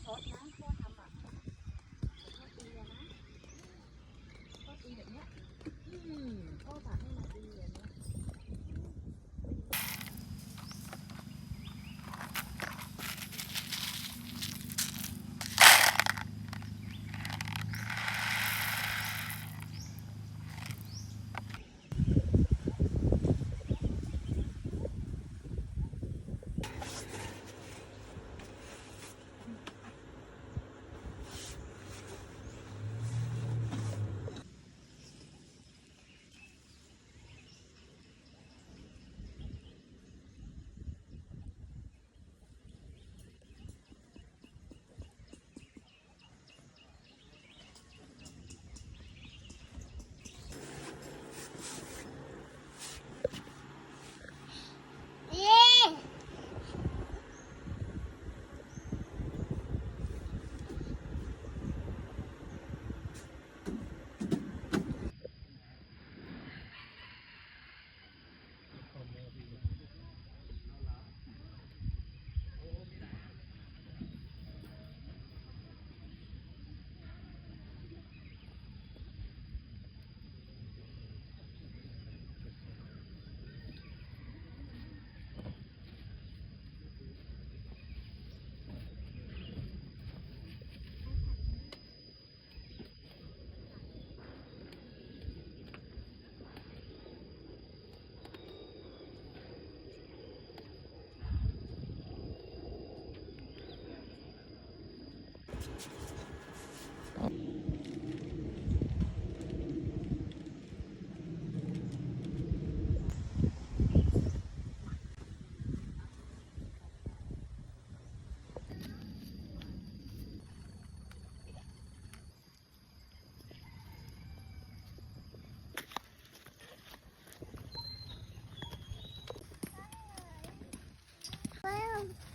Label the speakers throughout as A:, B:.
A: ซดนะพ่อทำอ่ะพ่อตีนะพ่อตีแบบเนี้ยพ่อฝากให้มาตีอย่างเนี้ย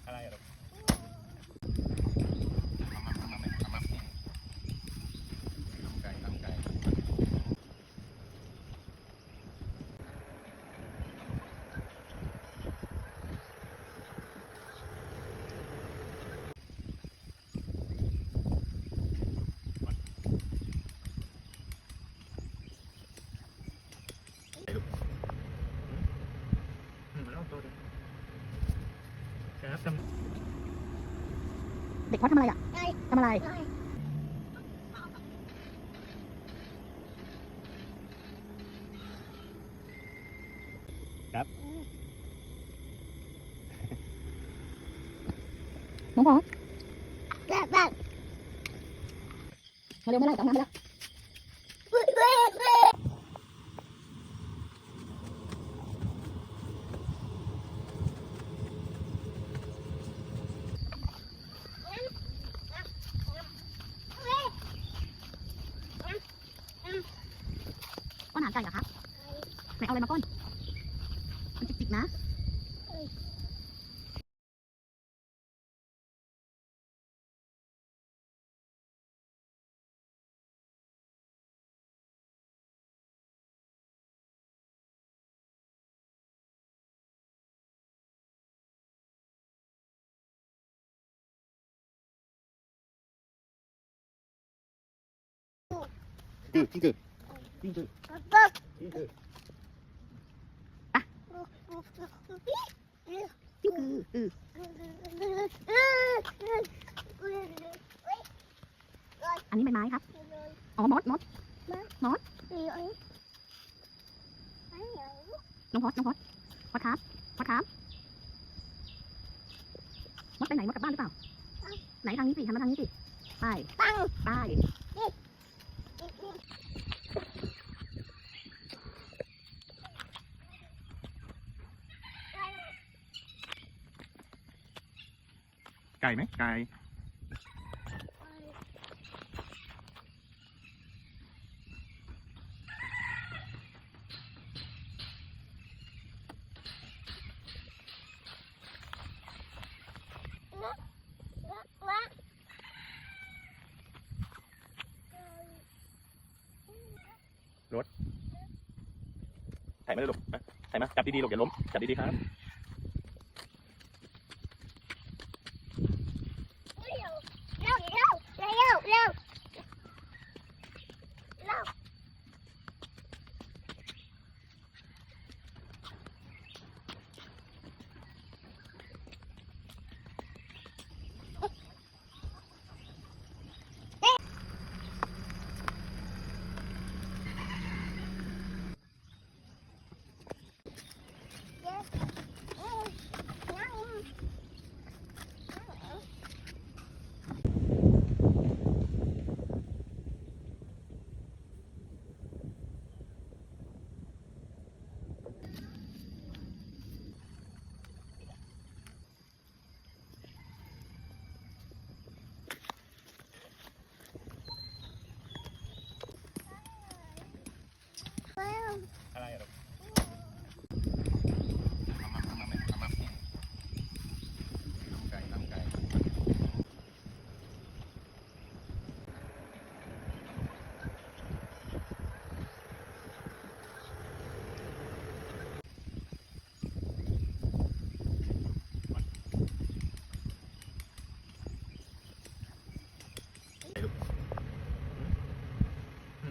B: อะไรหรอ
A: เด็กเขาทำอะไรอ่ะทำอะไร
B: ครับ
A: น้องพอมาเร็วมาไล่กลับมาแล้วป้อนอาหารไก่เหรอคะไหนเอาอะไรมาป้อนมันจิกๆนะ
B: กิ้งกือ
A: อันนี้ใบไม้ครับอ๋อมดน้องพอดครับมดไปไหนมดกลับบ้านหรือเปล่าไหนทางนี้สิทำมาทางนี้สิไป
B: ไก่ไหมไก่รถถ่ายมาเลยลูกถ่ายมาจับดีๆลูกอย่าล้มจับดีๆครับ อะไรอะลูกทำไก่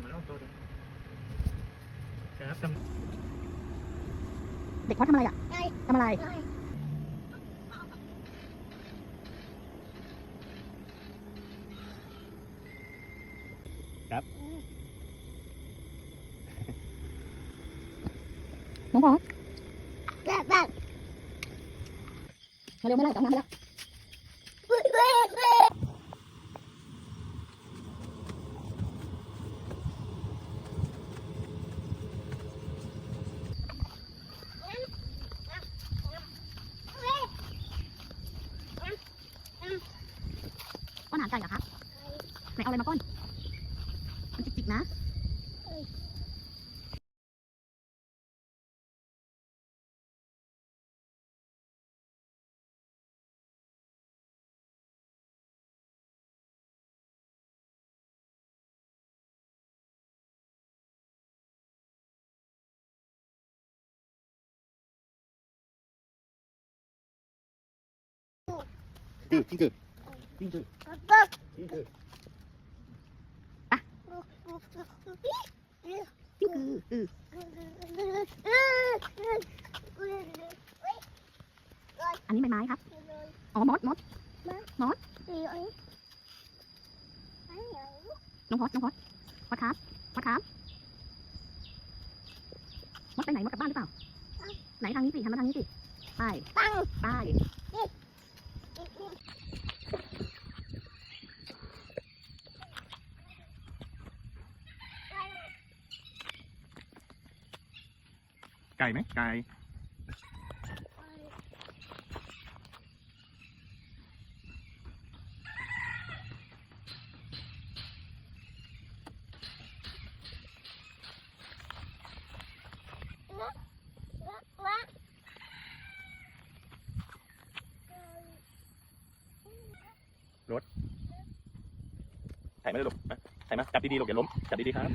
B: มาแล้วตัวเดียวครับ
A: เด็กเขาทำอะไรอ่ะทำอะไรน้องพอมาเร็วไม่ไล่จับน้ำไปแล้วป้อนอาหารไก่เหรอคะไหนเอาอะไรมาป้อนมันจิกๆนะ
B: จิ้งจืด
A: อันนี้ใบไม้ครับอ๋อมดน้องพอดครับมดไปไหนมดกลับบ้านหรือเปล่าไหนทางนี้สิหันมาทางนี้สิไป
B: ไก่ไหมไก่ถ่ายไม่ได้ลูกถ่ายมาจับดีๆลูกอย่าล้มจับดีๆครับ